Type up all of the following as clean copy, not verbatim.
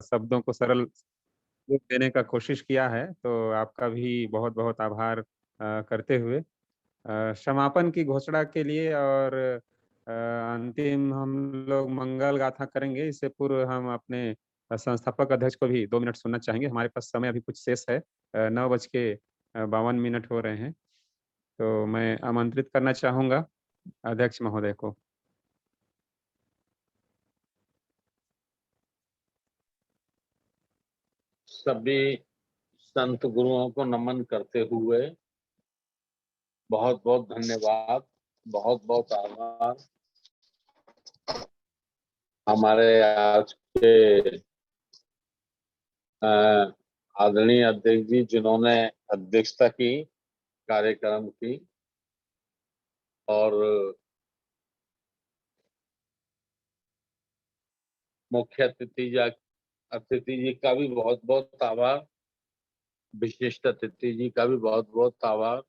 शब्दों को सरल रूप देने का कोशिश किया है, तो आपका भी बहुत-बहुत आभार करते हुए समापन की घोषणा के लिए और अंतिम हम लोग मंगल गाथा करेंगे। इससे पूर्व हम अपने संस्थापक अध्यक्ष को भी 2 मिनट सुनना चाहेंगे। हमारे पास समय अभी कुछ शेष है। 9 बज के 52 मिनट हो रहे हैं। तो मैं आमंत्रित करना चाहूँगा अध्यक्ष महोदय को। सभी संत गुरुओं को नमन करते हुए बहुत बहुत धन्यवाद, बहुत बहुत आभार। हमारे आज के आदरणीय अध्यक्ष जी जिन्होंने अध्यक्षता की कार्यक्रम की, और मुख्य अतिथि जी का भी बहुत बहुत आभार, विशिष्ट अतिथि जी का भी बहुत बहुत आभार,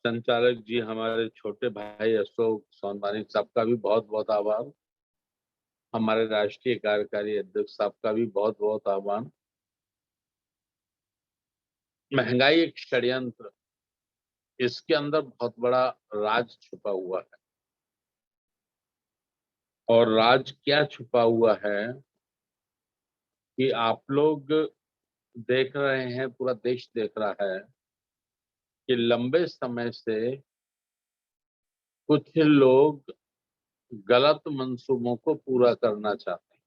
संचालक जी हमारे छोटे भाई अशोक सोनवानी साहब का भी बहुत बहुत आभार, हमारे राष्ट्रीय कार्यकारी अध्यक्ष साहब का भी बहुत बहुत आभार। महंगाई एक षड्यंत्र, इसके अंदर बहुत बड़ा राज छुपा हुआ है। और राज क्या छुपा हुआ है कि आप लोग देख रहे हैं, पूरा देश देख रहा है कि लंबे समय से कुछ लोग गलत मंसूबों को पूरा करना चाहते हैं।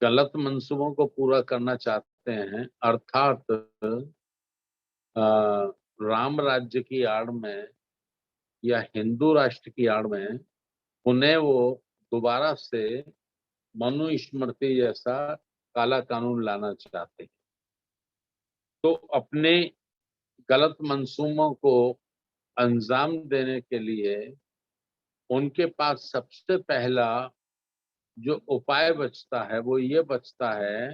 गलत मंसूबों को पूरा करना चाहते हैं अर्थात राम राज्य की आड़ में या हिंदू राष्ट्र की आड़ में उन्हें वो दोबारा से मनुस्मृति जैसा काला कानून लाना चाहते हैं। तो अपने गलत मंसूबों को अंजाम देने के लिए उनके पास सबसे पहला जो उपाय बचता है वो ये बचता है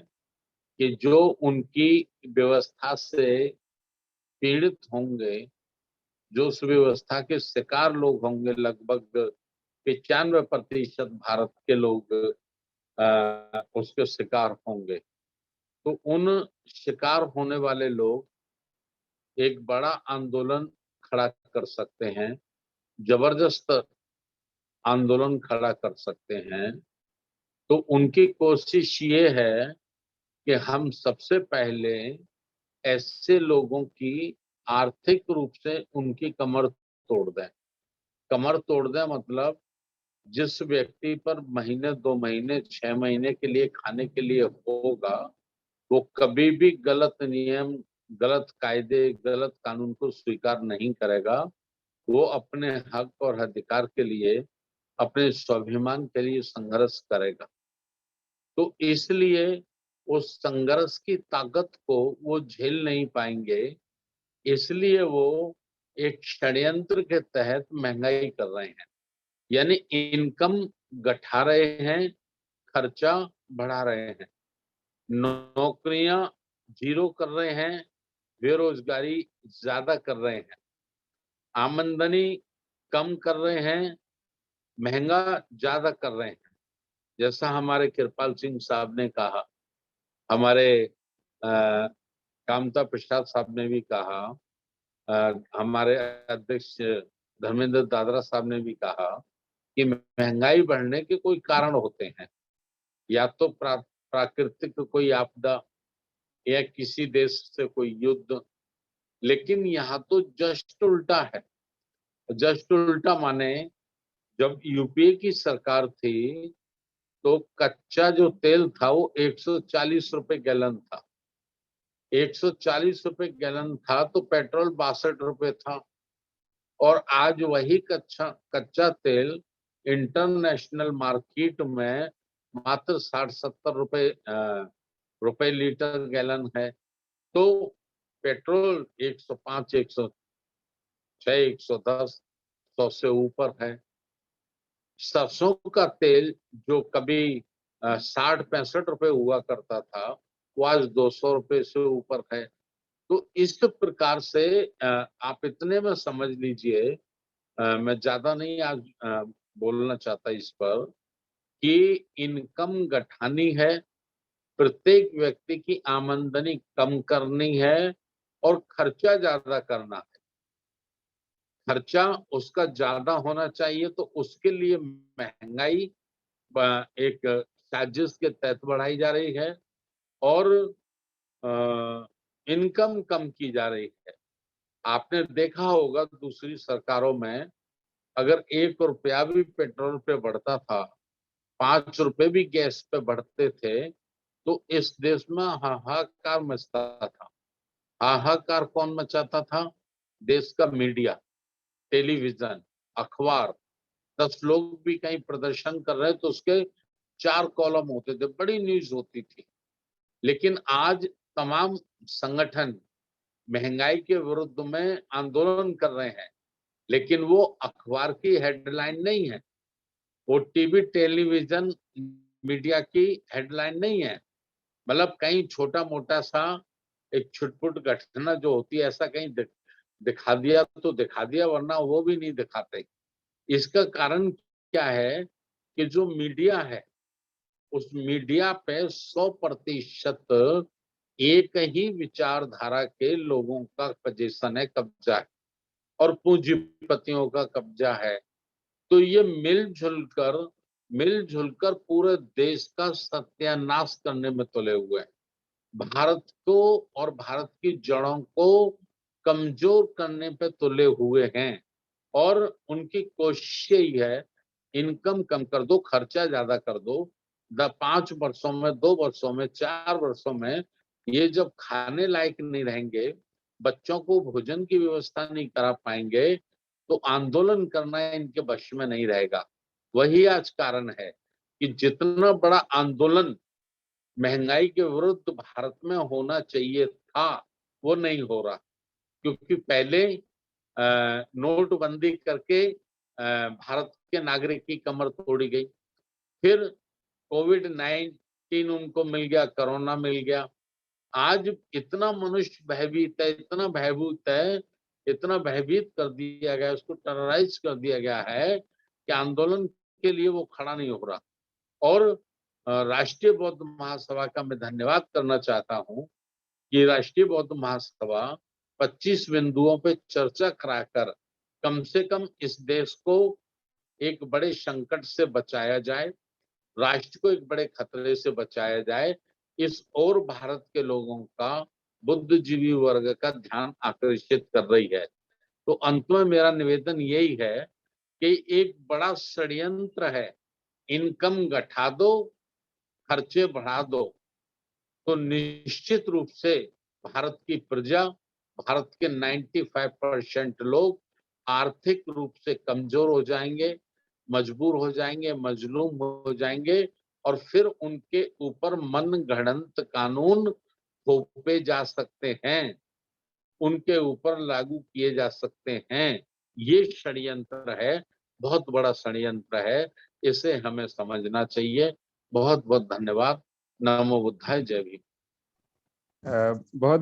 कि जो उनकी व्यवस्था से पीड़ित होंगे, जो उस व्यवस्था के शिकार लोग होंगे, लगभग 95% भारत के लोग उसके शिकार होंगे, तो उन शिकार होने वाले लोग एक बड़ा आंदोलन खड़ा कर सकते हैं, जबरदस्त आंदोलन खड़ा कर सकते हैं। तो उनकी कोशिश ये है कि हम सबसे पहले ऐसे लोगों की आर्थिक रूप से उनकी कमर तोड़ दें। कमर तोड़ दें मतलब जिस व्यक्ति पर महीने 2 महीने 6 महीने के लिए खाने के लिए होगा, वो कभी भी गलत नियम, गलत कायदे, गलत कानून को स्वीकार नहीं करेगा। वो अपने हक और अधिकार के लिए, अपने स्वाभिमान के लिए संघर्ष करेगा। तो इसलिए उस संघर्ष की ताकत को वो झेल नहीं पाएंगे, इसलिए वो एक षड्यंत्र के तहत महंगाई कर रहे हैं, यानी इनकम घटा रहे हैं, खर्चा बढ़ा रहे हैं, नौकरियां जीरो कर रहे हैं, बेरोजगारी ज्यादा कर रहे हैं, आमदनी कम कर रहे हैं, महंगा ज्यादा कर रहे हैं। जैसा हमारे कृपाल सिंह साहब ने कहा, हमारे कामता प्रसाद साहब ने भी कहा, हमारे अध्यक्ष धर्मेंद्र दादरा साहब ने भी कहा कि महंगाई बढ़ने के कोई कारण होते हैं, या तो प्राकृतिक कोई आपदा या किसी देश से कोई युद्ध, लेकिन यहाँ तो जस्ट उल्टा है। जस्ट उल्टा माने जब यूपीए की सरकार थी तो कच्चा जो तेल था वो 140 रुपए गैलन था। 140 रुपए गैलन था तो पेट्रोल 62 रुपए था। और आज वही कच्चा तेल इंटरनेशनल मार्केट में मात्र 60-70 रुपए लीटर गैलन है। तो पेट्रोल 105, 106, 110, 100 से ऊपर है। सरसों का तेल जो कभी 60-65 रुपए हुआ करता था, वो आज 200 रुपए से ऊपर है। तो इस प्रकार से आप इतने में समझ लीजिए, मैं ज्यादा नहीं आज बोलना चाहता इस पर, कि इनकम घटानी है, प्रत्येक व्यक्ति की आमदनी कम करनी है और खर्चा ज्यादा करना है। खर्चा उसका ज्यादा होना चाहिए, तो उसके लिए महंगाई एक साजिश के तहत बढ़ाई जा रही है और इनकम कम की जा रही है। आपने देखा होगा दूसरी सरकारों में अगर 1 रुपया भी पेट्रोल पे बढ़ता था, 5 रुपए भी गैस पे बढ़ते थे, तो इस देश में हाहाकार मचता था। हाहाकार कौन मचाता था? देश का मीडिया, टेलीविजन, अखबार। 10 लोग भी कहीं प्रदर्शन कर रहे तो उसके 4 कॉलम होते थे, बड़ी न्यूज होती थी। लेकिन आज तमाम संगठन महंगाई के विरुद्ध में आंदोलन कर रहे हैं, लेकिन वो अखबार की हेडलाइन नहीं है, वो टीवी टेलीविजन मीडिया की हेडलाइन नहीं है। मतलब कहीं छोटा मोटा सा एक छुटपुट घटना जो होती है ऐसा कहीं दिखा दिया तो दिखा दिया, वरना वो भी नहीं दिखाते। इसका कारण क्या है कि जो मीडिया है उस मीडिया पे 100% एक ही विचारधारा के लोगों का पोजीशन है, कब्जा है और पूंजीपतियों का कब्जा है। तो ये मिलजुल कर पूरे देश का सत्यानाश करने में तुले हुए हैं। भारत को और भारत की जड़ों को कमजोर करने पे तुले हुए हैं और उनकी कोशिश यही है, इनकम कम कर दो, खर्चा ज्यादा कर दो। 5 वर्षों में, 2 वर्षों में, 4 वर्षों में ये जब खाने लायक नहीं रहेंगे, बच्चों को भोजन की व्यवस्था नहीं करा पाएंगे, तो आंदोलन करना इनके वश में नहीं रहेगा। वही आज कारण है कि जितना बड़ा आंदोलन महंगाई के विरुद्ध भारत में होना चाहिए था, वो नहीं हो रहा। क्योंकि पहले नोटबंदी करके भारत के नागरिक की कमर तोड़ी गई, फिर कोविड-19 उनको मिल गया, कोरोना मिल गया। आज इतना मनुष्य भयभीत है, इतना भयभीत है, इतना भयभीत कर दिया गया, उसको टेरराइज कर दिया गया है कि आंदोलन के लिए वो खड़ा नहीं हो रहा। और राष्ट्रीय बौद्ध महासभा का मैं धन्यवाद करना चाहता हूँ कि राष्ट्रीय बौद्ध महासभा 25 बिंदुओं पे चर्चा कराकर कम से कम इस देश को एक बड़े संकट से बचाया जाए, राष्ट्र को एक बड़े खतरे से बचाया जाए, इस ओर भारत के लोगों का, बुद्धिजीवी वर्ग का ध्यान आकर्षित कर रही है। तो अंत में मेरा निवेदन यही है कि एक बड़ा षड्यंत्र है, इनकम घटा दो, खर्चे बढ़ा दो, तो निश्चित रूप से भारत की प्रजा, भारत के 95% लोग आर्थिक रूप से कमजोर हो जाएंगे, मजबूर हो जाएंगे, मजलूम हो जाएंगे और फिर उनके ऊपर मनगढ़ंत कानून थोपे जा सकते हैं, उनके ऊपर लागू किए जा सकते हैं। ये षड्यंत्र है, बहुत बड़ा षड्यंत्र है, इसे हमें समझना चाहिए। बहुत बहुत धन्यवाद। नमो बुद्धाय, जय भीम। बहुत